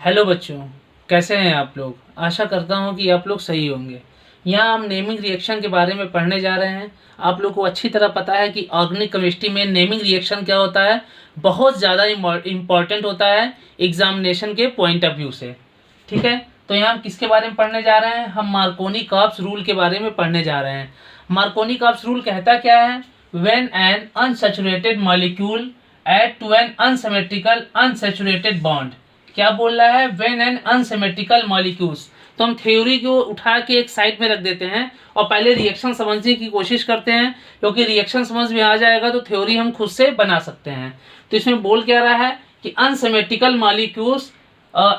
Hello बच्चों, कैसे हैं आप लोग। आशा करता हूं कि आप लोग सही होंगे। यहाँ हम नेमिंग रिएक्शन के बारे में पढ़ने जा रहे हैं। आप लोग को अच्छी तरह पता है कि ऑर्गेनिक केमिस्ट्री में नेमिंग रिएक्शन क्या होता है, बहुत ज़्यादा इम्पॉर्टेंट होता है एग्जामिनेशन के पॉइंट ऑफ व्यू से। ठीक है, तो यहाँ हम किसके बारे में पढ़ने जा रहे हैं, हम मार्कोनी-कॉप्स रूल के बारे में पढ़ने जा रहे हैं। मार्कोनी-कॉप्स रूल कहता क्या है, when an unsaturated molecule add to an unsymmetrical unsaturated bond. क्या बोल रहा है, व्हेन एन अनसिमेट्रिकल मॉलिक्यूल्स। तो हम थ्योरी को उठा के एक साइड में रख देते हैं और पहले रिएक्शन समझने की कोशिश करते हैं, क्योंकि रिएक्शन समझ में आ जाएगा तो थ्योरी हम खुद से बना सकते हैं। तो इसमें बोल क्या रहा है कि unsymmetrical molecules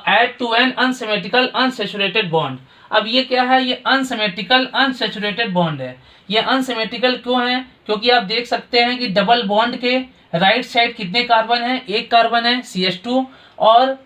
add to an unsymmetrical unsaturated bond. अब ये क्या है, ये अनसिमेट्रिकल अनसैचुरेटेड बॉन्ड है। ये अनसिमेट्रिकल क्यों है, क्योंकि आप देख सकते हैं कि डबल बॉन्ड के राइट साइड कितने कार्बन है, एक कार्बन है CH2, और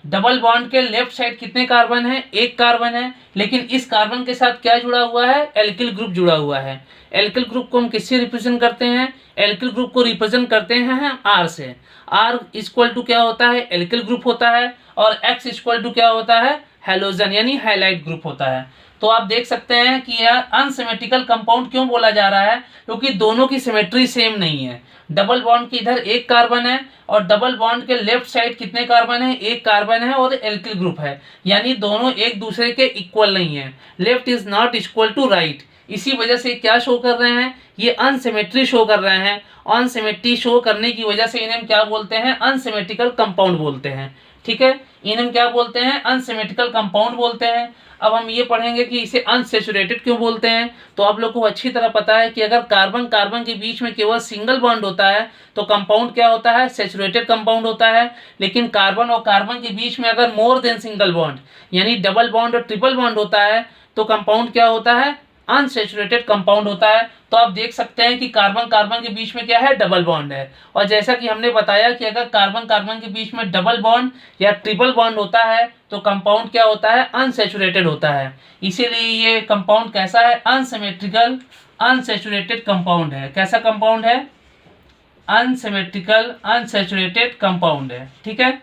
डबल बॉन्ड के लेफ्ट साइड कितने कार्बन है, एक कार्बन है। लेकिन इस कार्बन के साथ क्या जुड़ा हुआ है, एल्किल ग्रुप जुड़ा हुआ है। एल्किल ग्रुप को हम किससे रिप्रेजेंट करते हैं, एल्किल ग्रुप को रिप्रेजेंट करते हैं हम R से। R इक्वल टू क्या होता है, एल्किल ग्रुप होता है, और X इक्वल टू क्या होता है, हैलोजन यानी हाइलाइट ग्रुप होता है। तो आप देख सकते हैं कि यह अनसिमेट्रिकल कंपाउंड क्यों बोला जा रहा है, क्योंकि दोनों की सिमेट्री सेम नहीं है। डबल बॉन्ड के इधर एक कार्बन है और डबल बॉन्ड के लेफ्ट साइड कितने कार्बन है, एक कार्बन है और एल्किल ग्रुप है, यानी दोनों एक दूसरे के इक्वल नहीं है। Left is not equal to right. इसी वजह से क्या शो कर रहे हैं, ये अनसिमेट्री शो कर रहे हैं। अनसिमेट्री शो करने की वजह से इन्हें क्या बोलते हैं, अनसिमेट्रिकल कंपाउंड बोलते हैं। ठीक है, इन्हें क्या बोलते हैं, अनसिमेट्रिकल कंपाउंड बोलते हैं। अब हम ये पढ़ेंगे कि इसे अनसैचुरेटेड क्यों बोलते हैं। तो आप लोग को अच्छी तरह पता है कि अगर कार्बन कार्बन के बीच में केवल सिंगल बॉन्ड होता है तो कंपाउंड क्या होता है, सैचुरेटेड कंपाउंड होता है। लेकिन कार्बन और कार्बन के बीच में अगर मोर देन सिंगल बॉन्ड यानी डबल बॉन्ड और ट्रिपल बॉन्ड होता है तो कंपाउंड क्या होता है, अनसैचुरेटेड कंपाउंड होता है। तो आप देख सकते हैं कि कार्बन कार्बन के बीच में क्या है, डबल बॉन्ड है। और जैसा कि हमने बताया कि अगर कार्बन कार्बन के बीच में डबल बॉन्ड या ट्रिपल बॉन्ड होता है तो कंपाउंड क्या होता है, अनसैचुरेटेड होता है। इसीलिए ये कंपाउंड कैसा है, अनसिमेट्रिकल अनसैचुरेटेड कंपाउंड है। कैसा कंपाउंड है, अनसिमेट्रिकल अनसैचुरेटेड कंपाउंड है। ठीक है,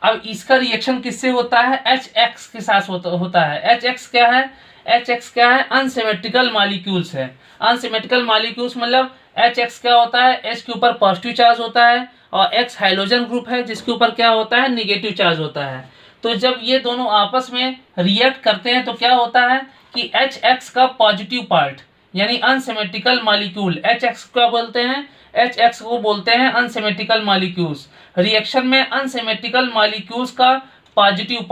अब इसका रिएक्शन किससे होता है, HX के साथ होता है। HX क्या है, HX क्या है, अनसिमेट्रिकल मॉलिक्यूल्स है। अनसिमेट्रिकल मॉलिक्यूल्स मतलब HX क्या होता है, H के ऊपर पॉजिटिव चार्ज होता है और X हाइड्रोजन ग्रुप है जिसके ऊपर क्या होता है, निगेटिव चार्ज होता है। तो जब ये दोनों आपस में रिएक्ट करते हैं तो क्या होता है कि HX का पॉजिटिव पार्ट यानी अनसिमेट्रिकल मॉलिक्यूल, HX क्या बोलते हैं, HX को बोलते हैं अनसिमेट्रिकल मॉलिक्यूल्स। रिएक्शन में अनसिमेट्रिकल मॉलिक्यूल्स का पॉजिटिव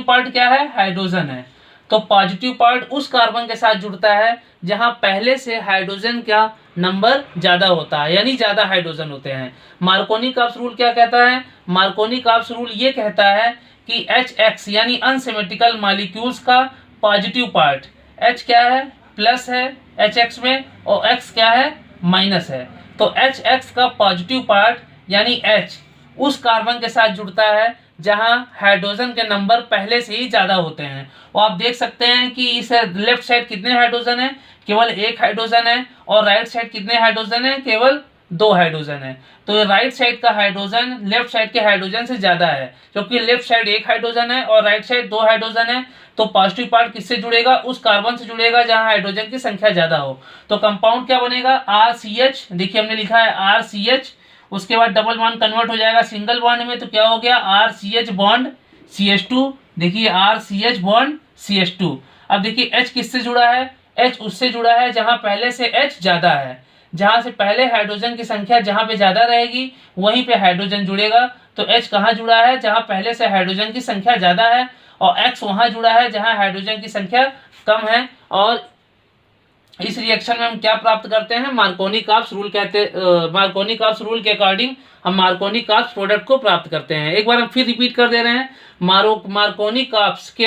पार्ट क्या है, हाइड्रोजन है। तो पॉजिटिव पार्ट उस कार्बन के साथ जुड़ता है जहां पहले से हाइड्रोजन का नंबर ज्यादा होता है, यानी ज्यादा हाइड्रोजन होते हैं। मार्कोनी-कॉप्स रूल क्या कहता है, मार्कोनी-कॉप्स रूल ये कहता है कि HX यानी अनसिमेट्रिकल मॉलिक्यूल्स का पॉजिटिव पार्ट, H क्या है, प्लस है HX में और X क्या है, माइनस है। तो HX का पॉजिटिव पार्ट यानी H उस कार्बन के साथ जुड़ता है जहां हाइड्रोजन के नंबर पहले से ही ज्यादा होते हैं। और आप देख सकते हैं कि इस लेफ्ट साइड कितने हाइड्रोजन है, केवल एक हाइड्रोजन है, और राइट साइड कितने हाइड्रोजन है, केवल दो हाइड्रोजन है। तो राइट साइड का हाइड्रोजन लेफ्ट साइड के हाइड्रोजन से ज्यादा है, क्योंकि लेफ्ट साइड एक हाइड्रोजन है और राइट साइड दो हाइड्रोजन है। तो पॉजिटिव पार्ट किससे जुड़ेगा, उस कार्बन से जुड़ेगा जहां हाइड्रोजन की संख्या ज्यादा हो। तो कंपाउंड क्या बनेगा, RCH। देखिए हमने लिखा है RCH, उसके बाद डबल बॉन्ड कन्वर्ट हो जाएगा सिंगल बॉन्ड में, तो क्या हो गया, RCH बॉन्ड CH2। देखिए RCH बॉन्ड CH2। अब देखिए H किससे जुड़ा है, H उससे जुड़ा है जहां पहले से H ज्यादा है। जहां से पहले हाइड्रोजन की संख्या जहां पे ज्यादा रहेगी वहीं पे हाइड्रोजन जुड़ेगा। तो H कहाँ जुड़ा है, जहां पहले से हाइड्रोजन की संख्या ज्यादा है, और X वहां जुड़ा है जहां हाइड्रोजन की संख्या कम है। और इस रिएक्शन में हम क्या प्राप्त करते हैं, मार्कोनी-कॉप्स रूल मार्कोनी-कॉप्स रूल के अकॉर्डिंग हम मार्कोनी-कॉप्स प्रोडक्ट को प्राप्त करते हैं। एक बार हम फिर रिपीट कर दे रहे हैं, मार्कोनी-कॉप्स के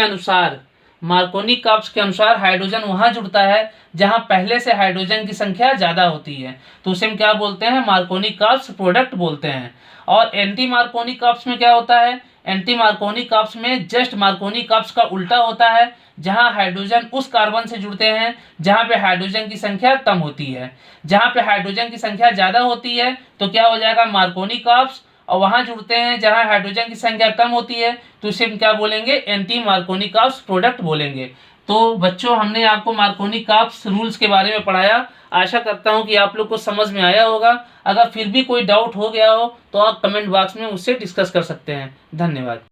अनुसार हाइड्रोजन वहां जुड़ता है जहां पहले से हाइड्रोजन की संख्या ज्यादा होती है, तो उसे हम क्या बोलते हैं, मार्कोनी-कॉप्स प्रोडक्ट बोलते हैं। और एंटी मार्कोनी-कॉप्स में क्या होता है, एंटी मार्कोनी-कॉप्स में जस्ट मार्कोनी-कॉप्स का उल्टा होता है, जहां हाइड्रोजन उस कार्बन से जुड़ते हैं जहां पे हाइड्रोजन की संख्या कम होती है। जहां पे हाइड्रोजन की संख्या ज्यादा होती है तो क्या हो जाएगा, मार्कोनी-कॉप्स, और वहाँ जुड़ते हैं जहाँ हाइड्रोजन की संख्या कम होती है, तो इसे हम क्या बोलेंगे, एंटी मार्कोनिकॉप्स प्रोडक्ट बोलेंगे। तो बच्चों, हमने आपको मार्कोनिकॉप्स रूल्स के बारे में पढ़ाया। आशा करता हूँ कि आप लोग को समझ में आया होगा। अगर फिर भी कोई डाउट हो गया हो तो आप कमेंट बॉक्स में मुझसे डिस्कस कर सकते हैं। धन्यवाद।